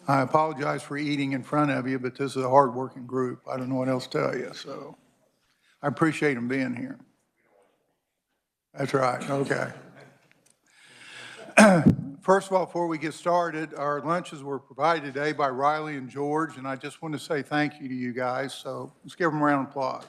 I apologize for eating in front of you, but this is a hard-working group. I don't know what else to tell you, so I appreciate them being here. That's right, okay. First of all, before we get started, our lunches were provided today by Riley and George, and I just want to say thank you to you guys, so let's give them a round of applause.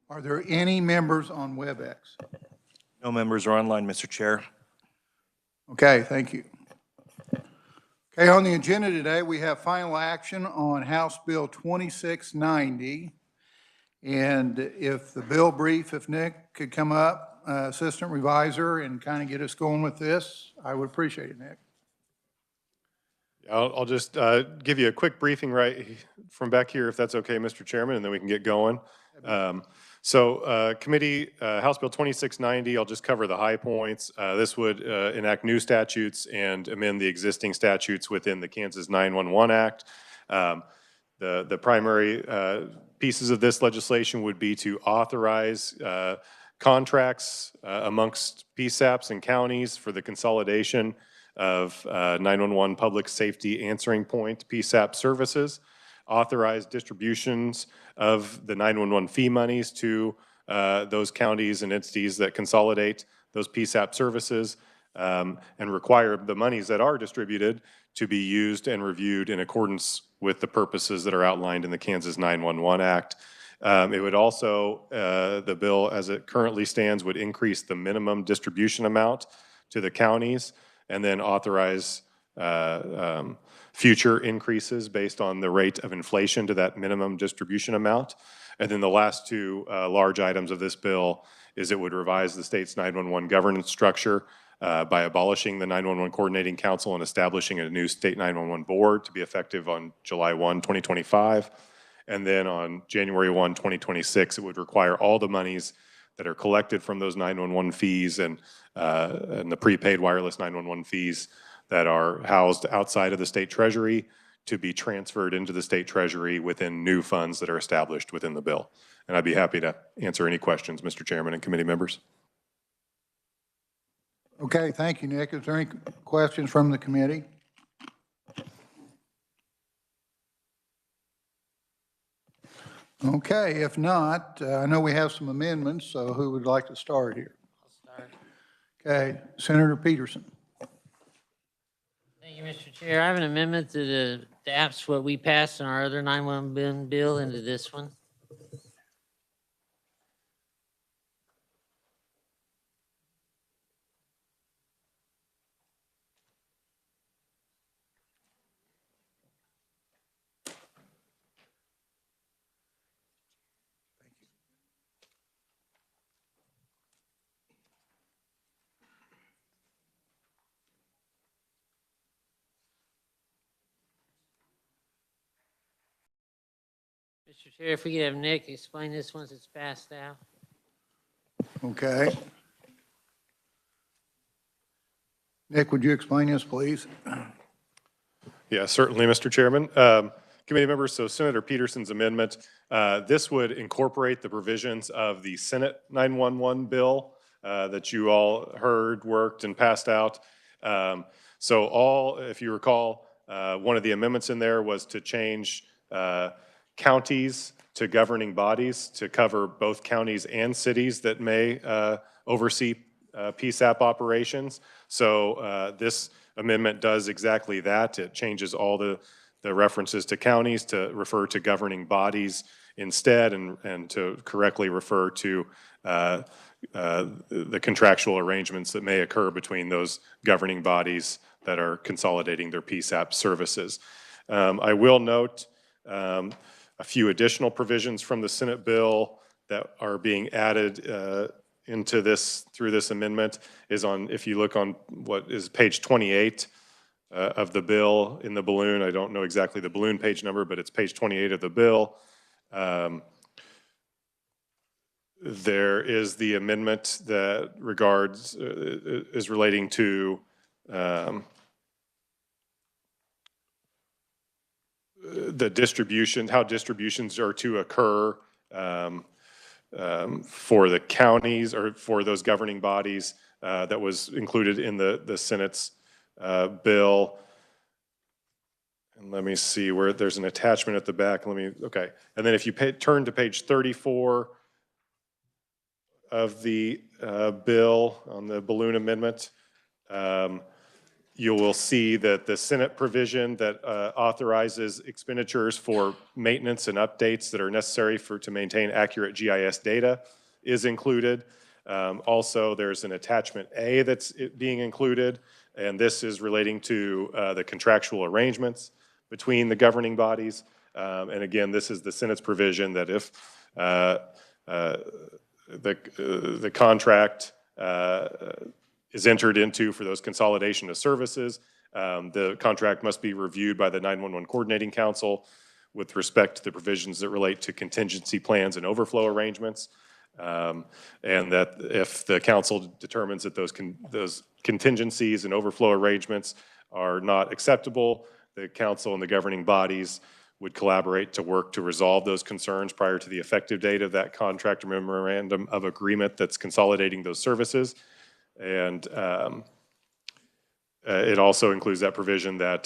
Are there any members on WebEx? No members are online, Mr. Chair. Okay, thank you. Okay, on the agenda today, we have final action on House Bill 2690. And if the bill brief, if Nick could come up, Assistant Revisor, and kind of get us going with this, I would appreciate it, Nick. I'll just give you a quick briefing right from back here, if that's okay, Mr. Chairman, and then we can get going. Committee, House Bill 2690, I'll just cover the high points. This would enact new statutes and amend the existing statutes within the Kansas 911 Act. The primary pieces of this legislation would be to authorize contracts amongst PSAPs and counties for the consolidation of 911 public safety answering point PSAP services, authorize distributions of the 911 fee monies to those counties and entities that consolidate those PSAP services, and require the monies that are distributed to be used and reviewed in accordance with the purposes that are outlined in the Kansas 911 Act. It would also, the bill as it currently stands would increase the minimum distribution amount to the counties and then authorize future increases based on the rate of inflation to that minimum distribution amount. And then the last two large items of this bill is it would revise the state's 911 governance structure by abolishing the 911 Coordinating Council and establishing a new state 911 board to be effective on July 1, 2025. And then on January 1, 2026, it would require all the monies that are collected from those 911 fees and the prepaid wireless 911 fees that are housed outside of the state treasury to be transferred into the state treasury within new funds that are established within the bill. And I'd be happy to answer any questions, Mr. Chairman and committee members. Okay, thank you, Nick. Is there any questions from the committee? Okay, if not, I know we have some amendments, so who would like to start here? I'll start. Okay, Senator Peterson. Thank you, Mr. Chair. I have an amendment that adapts what we passed in our other 911 bill into this one. Mr. Chair, if we could have Nick explain this once it's passed out. Okay. Nick, would you explain this, please? Yeah, certainly, Mr. Chairman. Committee members, so Senator Peterson's amendment, this would incorporate the provisions of the Senate 911 bill that you all heard, worked, and passed out. If you recall, one of the amendments in there was to change counties to governing bodies to cover both counties and cities that may oversee PSAP operations. So this amendment does exactly that. It changes all the references to counties to refer to governing bodies instead, and to correctly refer to the contractual arrangements that may occur between those governing bodies that are consolidating their PSAP services. I will note a few additional provisions from the Senate bill that are being added into this through this amendment is on, if you look on what is page 28 of the bill in the balloon. I don't know exactly the balloon page number, but it's page 28 of the bill. There is the amendment that regards, is relating to the distribution, how distributions are to occur for the counties or for those governing bodies that was included in the Senate's bill. And let me see where there's an attachment at the back. Okay. And then if you turn to page 34 of the bill on the balloon amendment, you will see that the Senate provision that authorizes expenditures for maintenance and updates that are necessary to maintain accurate GIS data is included. Also, there's an attachment A that's being included, and this is relating to the contractual arrangements between the governing bodies. And again, this is the Senate's provision that if the contract is entered into for those consolidation of services, the contract must be reviewed by the 911 Coordinating Council with respect to the provisions that relate to contingency plans and overflow arrangements. And that if the council determines that those contingencies and overflow arrangements are not acceptable, the council and the governing bodies would collaborate to work to resolve those concerns prior to the effective date of that contract or memorandum of agreement that's consolidating those services. And it also includes that provision that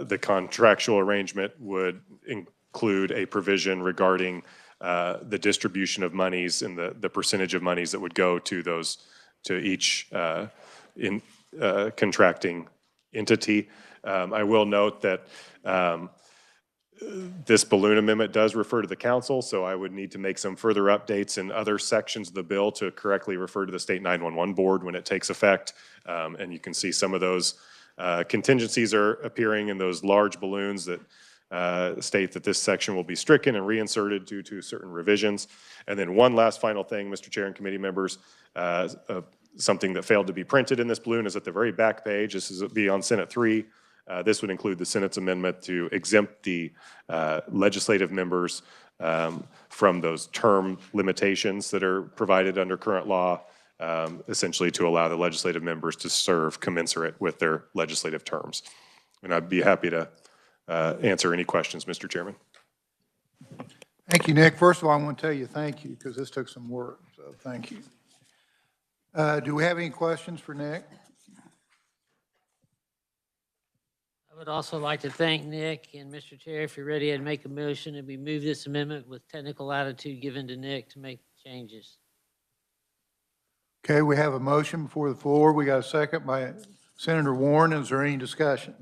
the contractual arrangement would include a provision regarding the distribution of monies and the percentage of monies that would go to each contracting entity. I will note that this balloon amendment does refer to the council, so I would need to make some further updates in other sections of the bill to correctly refer to the state 911 board when it takes effect. And you can see some of those contingencies are appearing in those large balloons that state that this section will be stricken and reinserted due to certain revisions. And then one last final thing, Mr. Chair and committee members, something that failed to be printed in this balloon is at the very back page. This is be on Senate 3. This would include the Senate's amendment to exempt the legislative members from those term limitations that are provided under current law, essentially to allow the legislative members to serve commensurate with their legislative terms. And I'd be happy to answer any questions, Mr. Chairman. Thank you, Nick. First of all, I want to tell you thank you because this took some work, so thank you. Do we have any questions for Nick? I would also like to thank Nick and Mr. Chair, if you're ready, I'd make a motion and we move this amendment with technical latitude given to Nick to make changes. Okay, we have a motion before the floor. We got a second by Senator Warren. Is there any discussion?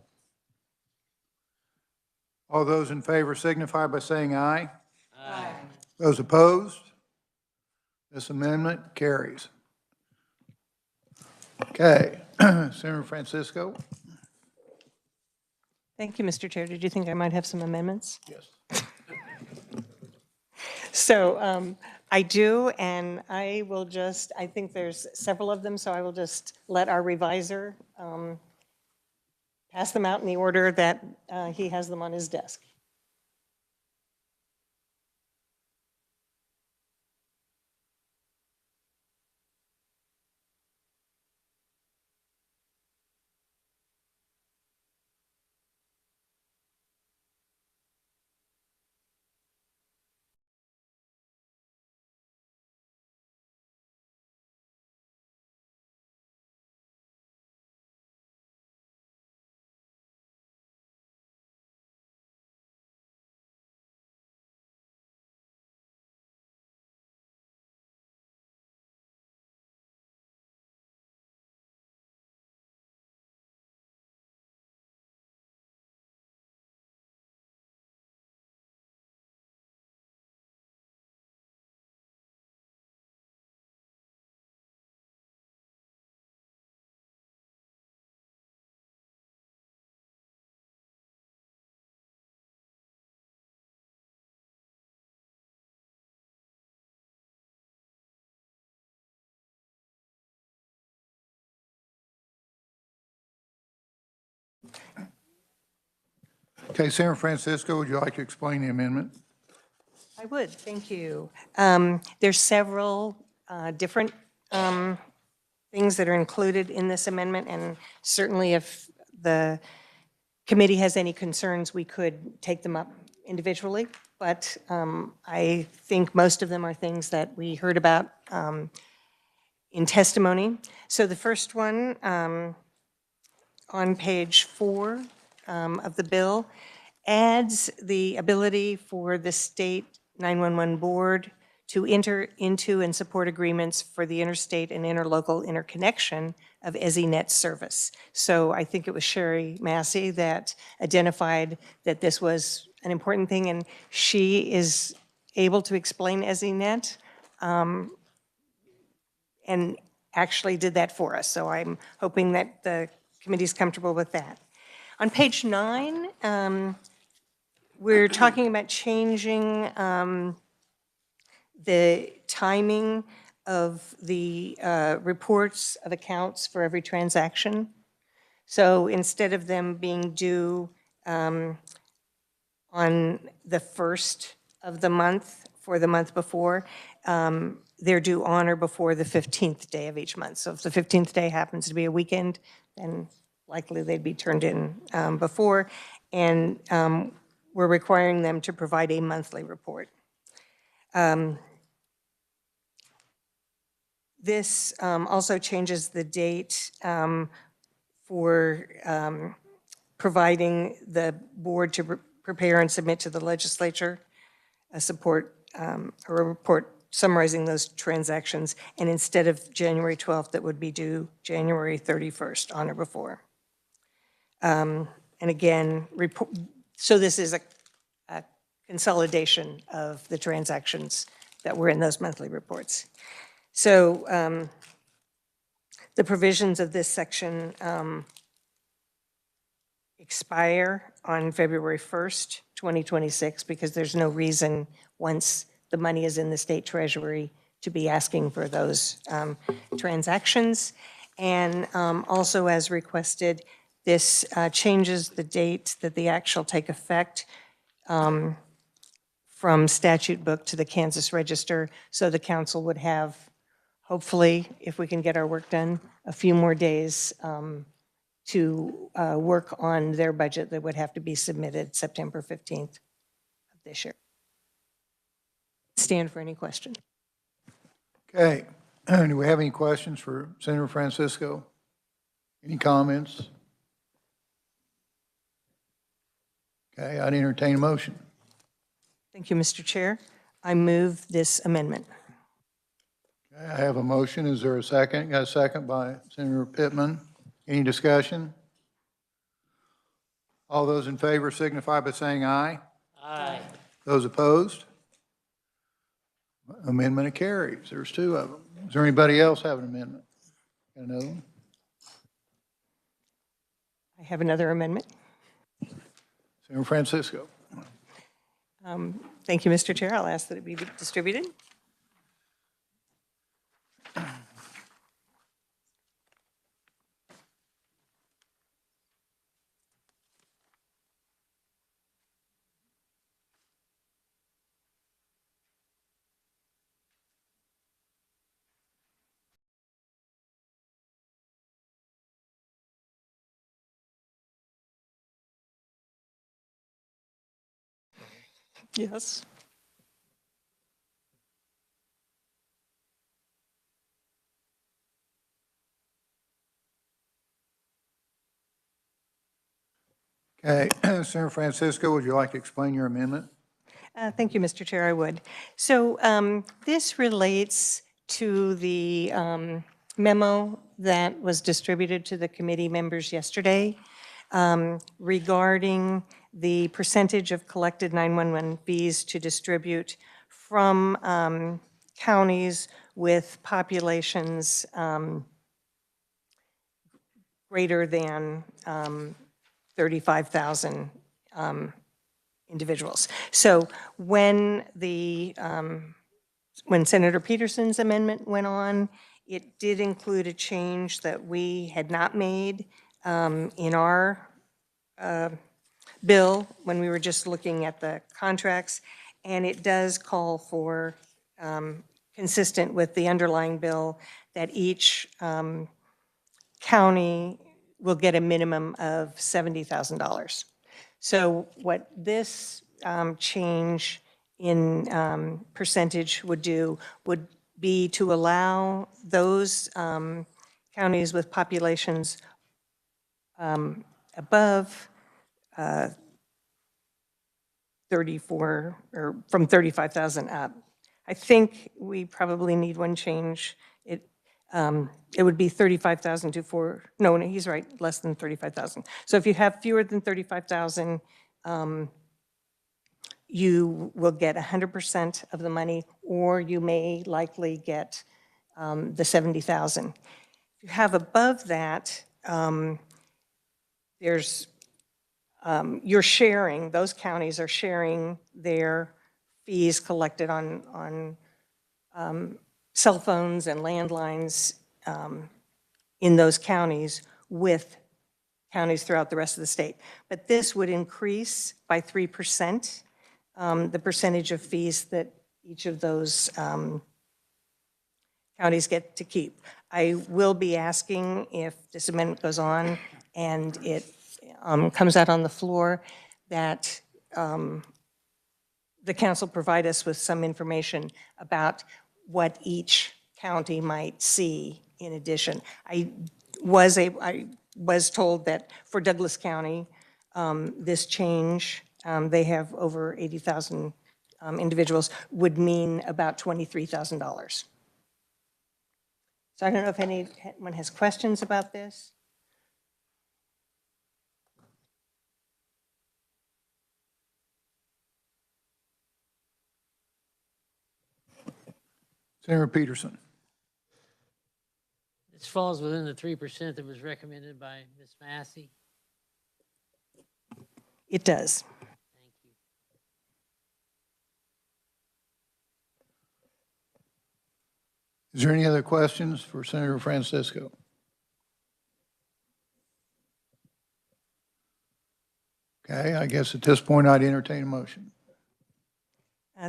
All those in favor signify by saying aye. Aye. Those opposed? This amendment carries. Okay, Senator Francisco. Thank you, Mr. Chair. Did you think I might have some amendments? Yes. So I do, and I will just, I think there's several of them, so I will just let our revisor pass them out in the order that he has them on his desk. Okay, Senator Francisco, would you like to explain the amendment? I would, thank you. There's several different things that are included in this amendment, and certainly if the committee has any concerns, we could take them up individually. but I think most of them are things that we heard about in testimony. So the first one, on page 4 of the bill, adds the ability for the state 911 board to enter into and support agreements for the interstate and interlocal interconnection of EZNet service. So I think it was Sherry Massey that identified that this was an important thing, and she is able to explain EZNet and actually did that for us. So I'm hoping that the committee's comfortable with that. On page 9, we're talking about changing the timing of the reports of accounts for every transaction. So instead of them being due on the first of the month for the month before, they're due on or before the 15th day of each month. So if the 15th day happens to be a weekend, then likely they'd be turned in before. And we're requiring them to provide a monthly report. This also changes the date for providing the board to prepare and submit to the legislature a report summarizing those transactions, and instead of January 12th, that would be due January 31st, on or before. And again, so this is a consolidation of the transactions that were in those monthly reports. So the provisions of this section expire on February 1st, 2026, because there's no reason, once the money is in the state treasury, to be asking for those transactions. And also, as requested, this changes the date that the act shall take effect from statute book to the Kansas Register, so the council would have, hopefully, if we can get our work done, a few more days to work on their budget that would have to be submitted September 15th of this year. Stand for any question. Okay, do we have any questions for Senator Francisco? Any comments? Okay, I'd entertain a motion. Thank you, Mr. Chair. I move this amendment. Okay, I have a motion. Is there a second? Got a second by Senator Pittman. Any discussion? All those in favor signify by saying aye. Aye. Those opposed? Amendment carries. There's 2 of them. Is there anybody else have an amendment? Got another one? I have another amendment. Senator Francisco. Thank you, Mr. Chair. I'll ask that it be distributed. Yes. Okay, Senator Francisco, would you like to explain your amendment? Thank you, Mr. Chair, I would. So this relates to the memo that was distributed to the committee members yesterday regarding the percentage of collected 911 fees to distribute from counties with populations greater than 35,000 individuals. So when Senator Peterson's amendment went on, it did include a change that we had not made in our bill when we were just looking at the contracts, and it does call for, consistent with the underlying bill, that each county will get a minimum of $70,000. So what this change in percentage would do would be to allow those counties with populations above 34, or from 35,000 up. I think we probably need one change. It would be 35,000 to no, he's right, less than 35,000. So if you have fewer than 35,000, you will get 100% of the money, or you may likely get the 70,000. If you have above that, you're sharing, those counties are sharing their fees collected on cell phones and landlines in those counties with counties throughout the rest of the state. But this would increase by 3% the percentage of fees that each of those counties get to keep. I will be asking, if this amendment goes on and it comes out on the floor, that the council provide us with some information about what each county might see in addition. I was told that for Douglas County, this change, they have over 80,000 individuals, would mean about $23,000. So I don't know if anyone has questions about this. Senator Peterson. This falls within the 3% that was recommended by Ms. Massey. It does. Thank you. Is there any other questions for Senator Francisco? Okay, I guess at this point I'd entertain a motion.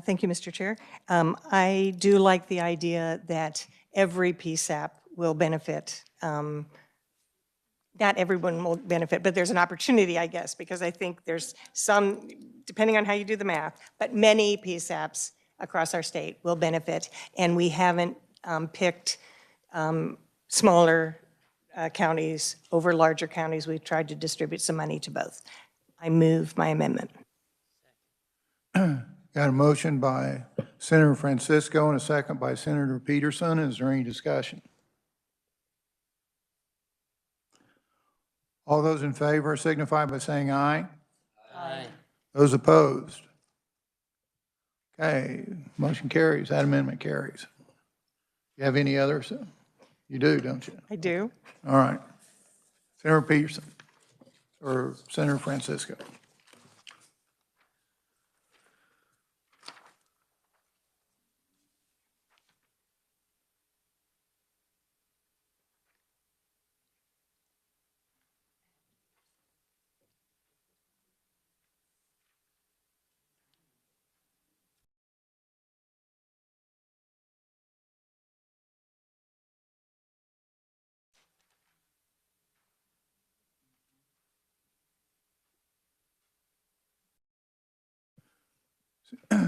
Thank you, Mr. Chair. I do like the idea that every PSAP will benefit. Not everyone will benefit, but there's an opportunity, I guess, because I think there's some, depending on how you do the math, but many PSAPs across our state will benefit, and we haven't picked smaller counties over larger counties. We've tried to distribute some money to both. I move my amendment. Got a motion by Senator Francisco and a second by Senator Peterson. Is there any discussion? All those in favor signify by saying aye. Aye. Those opposed? Okay, motion carries. That amendment carries. You have any others? You do, don't you? I do. All right. Senator Peterson or Senator Francisco?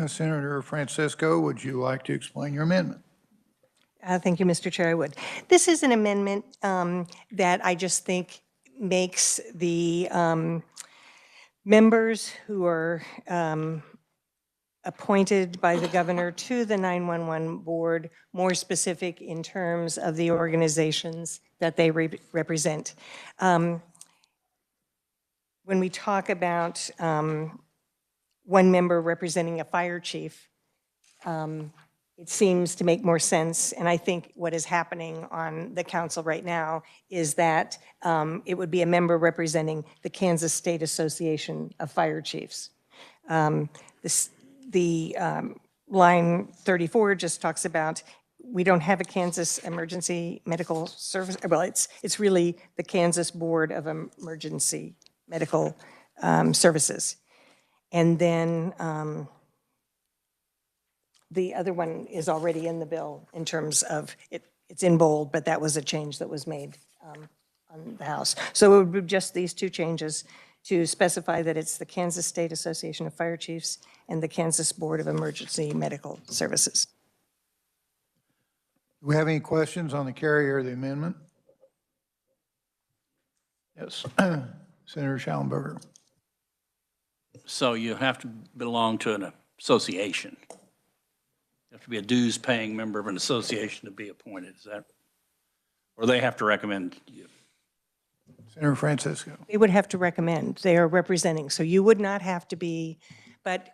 Senator Francisco, would you like to explain your amendment? Thank you, Mr. Chair, I would. This is an amendment that I just think makes the members who are appointed by the governor to the 911 board more specific in terms of the organizations that they represent. When we talk about one member representing a fire chief, it seems to make more sense, and I think what is happening on the council right now is that it would be a member representing the Kansas State Association of Fire Chiefs. The line 34 just talks about, we don't have a Kansas Emergency Medical Service, well, it's really the Kansas Board of Emergency Medical Services. And then the other one is already in the bill in terms of, it's in bold, but that was a change that was made on the House. So it would be just these two changes to specify that it's the Kansas State Association of Fire Chiefs and the Kansas Board of Emergency Medical Services. Do we have any questions on the carrier of the amendment? Yes, Senator Schallenberger. So you have to belong to an association. You have to be a dues-paying member of an association to be appointed, is that? Or they have to recommend you? Senator Francisco. They would have to recommend, they are representing, so you would not have to be, but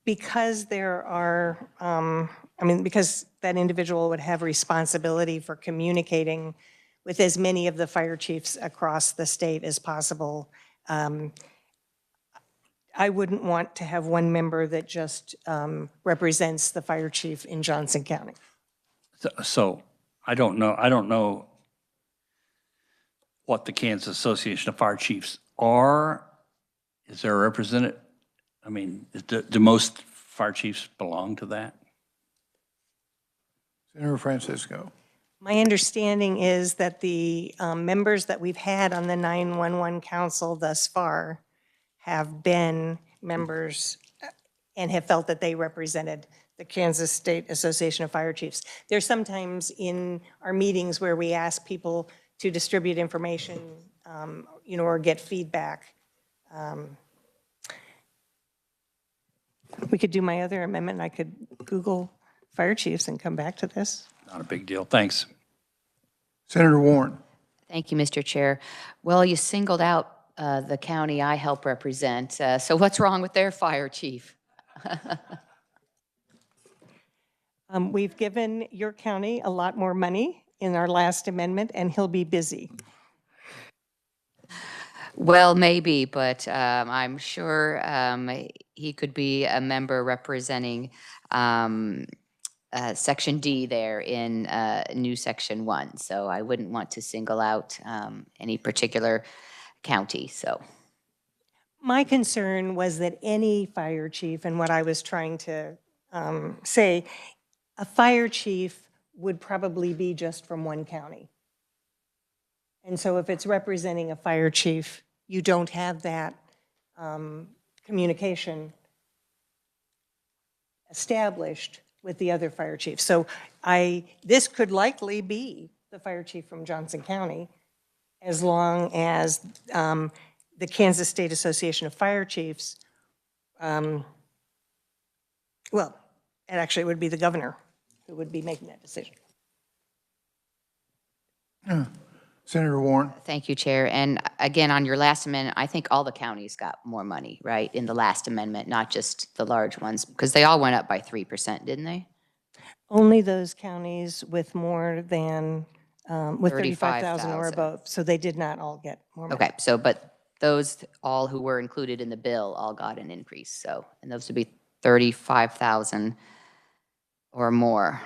because there are, because that individual would have responsibility for communicating with as many of the fire chiefs across the state as possible, I wouldn't want to have one member that just represents the fire chief in Johnson County. So I don't know what the Kansas Association of Fire Chiefs are. Is there a representative? I mean, do most fire chiefs belong to that? Senator Francisco. My understanding is that the members that we've had on the 911 Council thus far have been members and have felt that they represented the Kansas State Association of Fire Chiefs. There's sometimes in our meetings where we ask people to distribute information, or get feedback. We could do my other amendment. I could Google fire chiefs and come back to this. Not a big deal. Thanks. Senator Warren. Thank you, Mr. Chair. Well, you singled out the county I help represent, so what's wrong with their fire chief? We've given your county a lot more money in our last amendment, and he'll be busy. Well, maybe, but I'm sure he could be a member representing Section D there in new Section 1. So I wouldn't want to single out any particular county, so. My concern was that any fire chief, and what I was trying to say, a fire chief would probably be just from one county. And so if it's representing a fire chief, you don't have that communication established with the other fire chiefs. So this could likely be the fire chief from Johnson County, as long as the Kansas State Association of Fire Chiefs, well, it would be the governor who would be making that decision. Senator Warren. Thank you, Chair. And again, on your last amendment, I think all the counties got more money, right, in the last amendment, not just the large ones, because they all went up by 3%, didn't they? Only those counties with more than, with 35,000 or 35,000. above, so they did not all get more money. Okay, so, but those all who were included in the bill all got an increase, so, and those would be 35,000 or more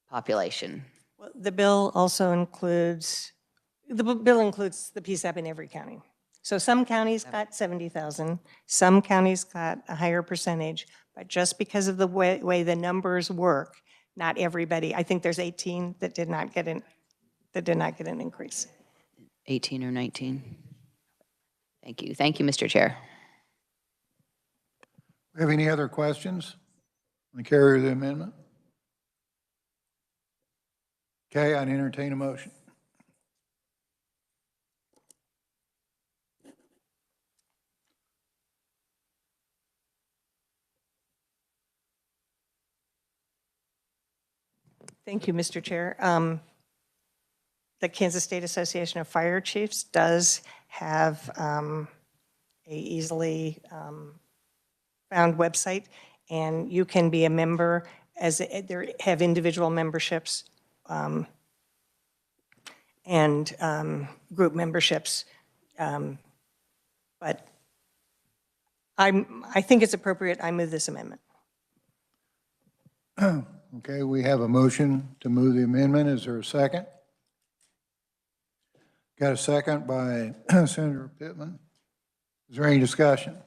population. Well, the bill also includes, the bill includes the PSAP in every county. So some counties got 70,000, some counties got a higher percentage, but just because of the way the numbers work, not everybody, I think there's 18 that did not get an increase. 18 or 19? Thank you. Thank you, Mr. Chair. Have any other questions on the carrier of the amendment? Okay, I'd entertain a motion. Thank you, Mr. Chair. The Kansas State Association of Fire Chiefs does have a easily found website, and you can be a member as they have individual memberships and group memberships. But I think it's appropriate. I move this amendment. Okay, we have a motion to move the amendment. Is there a second? Got a second by Senator Pittman. Is there any discussion?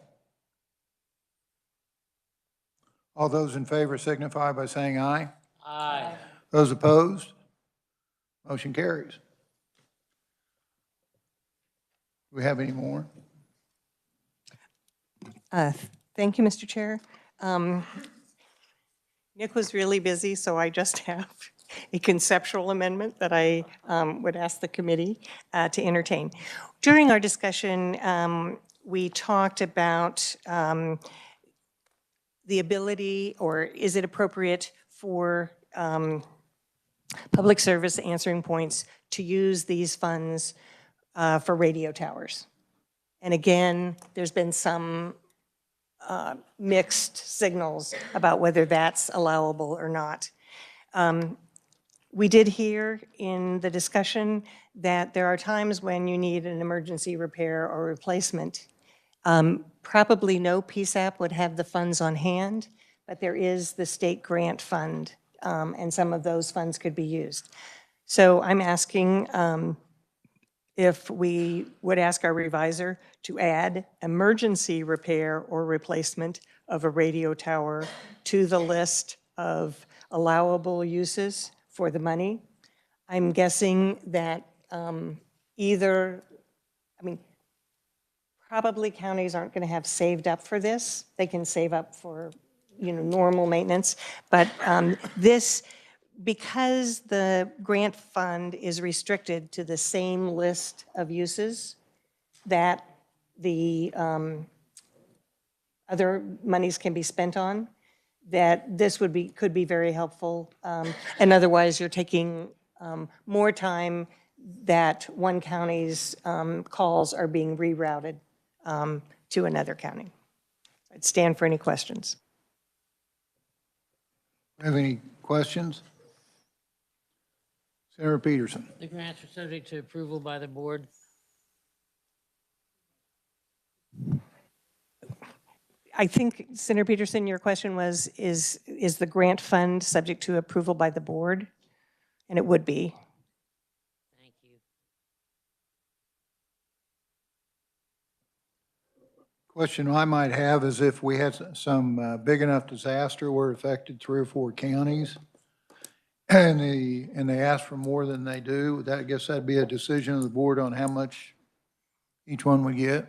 All those in favor signify by saying aye. Aye. Those opposed? Motion carries. Do we have any more? Uh, Thank you, Mr. Chair. Nick was really busy, so I just have a conceptual amendment that I would ask the committee to entertain. During our discussion, we talked about the ability, or is it appropriate for public service answering points to use these funds for radio towers? And again, there's been some mixed signals about whether that's allowable or not. We did hear in the discussion that there are times when you need an emergency repair or replacement. Probably no PSAP would have the funds on hand, but there is the state grant fund, and some of those funds could be used. So I'm asking if we would ask our revisor to add emergency repair or replacement of a radio tower to the list of allowable uses for the money. I'm guessing that probably counties aren't going to have saved up for this. They can save up for, normal maintenance. But because the grant fund is restricted to the same list of uses that the other monies can be spent on, that this could be very helpful. And otherwise, you're taking more time that one county's calls are being rerouted to another county. I'd stand for any questions. Have any questions? Senator Peterson. The grants are subject to approval by the board. I think, Senator Peterson, your question was, is the grant fund subject to approval by the board? And it would be. Thank you. Question I might have is if we had some big enough disaster where it affected 3 or 4 counties, and they ask for more than they do, I guess that'd be a decision of the board on how much each one would get.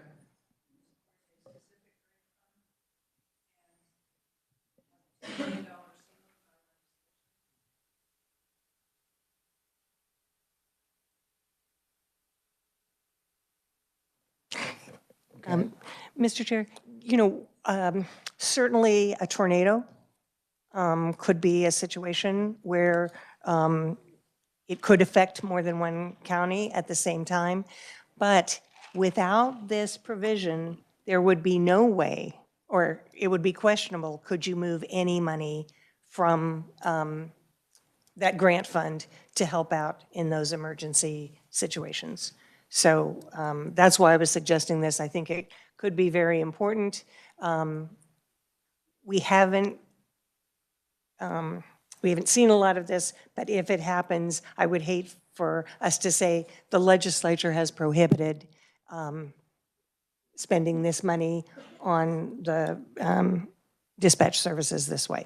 Mr. Chair, certainly a tornado could be a situation where it could affect more than one county at the same time. But without this provision, there would be no way, or it would be questionable, could you move any money from that grant fund to help out in those emergency situations? So that's why I was suggesting this. I think it could be very important. We haven't seen a lot of this, but if it happens, I would hate for us to say the legislature has prohibited spending this money on the dispatch services this way.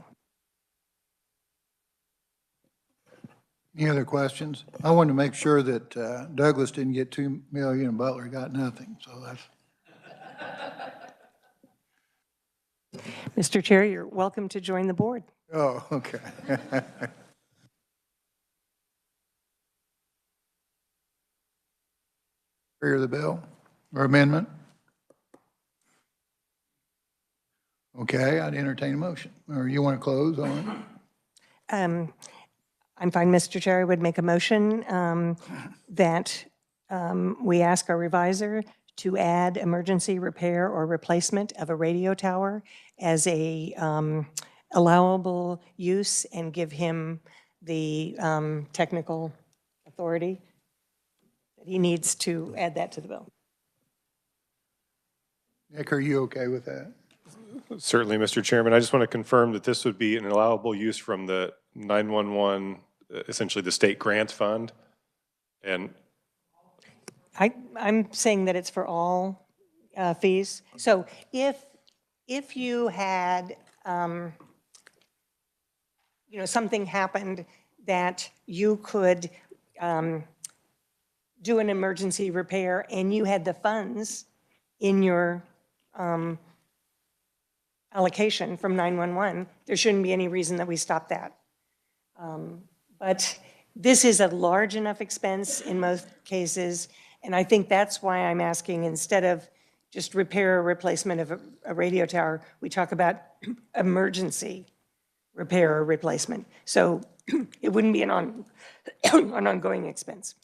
Any other questions? I wanted to make sure that Douglas didn't get 2 million and Butler got nothing, so that's. Mr. Chair, you're welcome to join the board. Oh, okay. Hear the bill or amendment? Okay, I'd entertain a motion. Or you want to close on it? I'm fine, Mr. Chair. I would make a motion that we ask our revisor to add emergency repair or replacement of a radio tower as a allowable use and give him the technical authority that he needs to add that to the bill. Nick, are you okay with that? Certainly, Mr. Chairman. I just want to confirm that this would be an allowable use from the 911, essentially the state grant fund. And I'm saying that it's for all fees. So if you had, something happened that you could do an emergency repair and you had the funds in your allocation from 911, there shouldn't be any reason that we stop that. But this is a large enough expense in most cases, and I think that's why I'm asking, instead of just repair or replacement of a radio tower, we talk about emergency repair or replacement. So it wouldn't be an ongoing expense.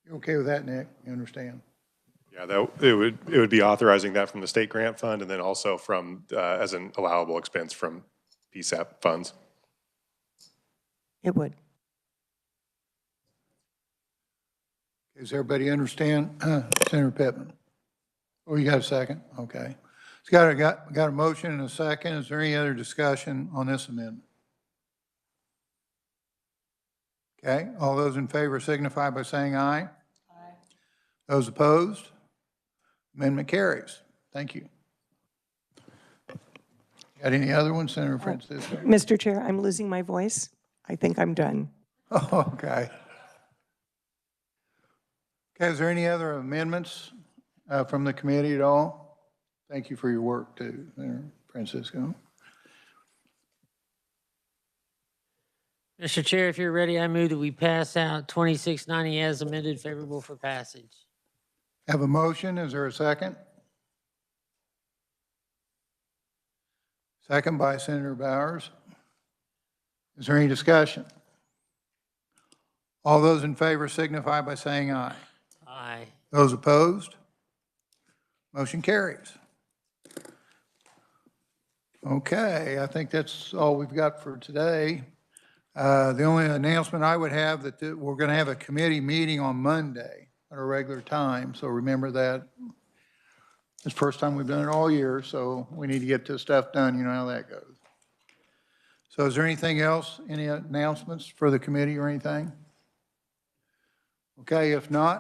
You okay with that, Nick? You understand? Yeah, it would be authorizing that from the state grant fund and then also from, as an allowable expense from PSAP funds. It would. Does everybody understand? Senator Pittman? Oh, you got a second? Okay. It's got a motion and a second. Is there any other discussion on this amendment? Okay, all those in favor signify by saying aye. Aye. Those opposed? Amendment carries. Thank you. Got any other ones, Senator Francisco? Mr. Chair, I'm losing my voice. I think I'm done. Oh, okay. Okay, is there any other amendments from the committee at all? Thank you for your work too, Senator Francisco. Mr. Chair, if you're ready, I move that we pass out 2690 as amended, favorable for passage. Have a motion. Is there a second? Second by Senator Bowers. Is there any discussion? All those in favor signify by saying aye. Aye. Those opposed? Motion carries. Okay, I think that's all we've got for today. The only announcement I would have that we're going to have a committee meeting on Monday at a regular time, so remember that. It's the first time we've done it all year, so we need to get this stuff done. You know how that goes. So is there anything else, any announcements for the committee or anything? Okay, if not,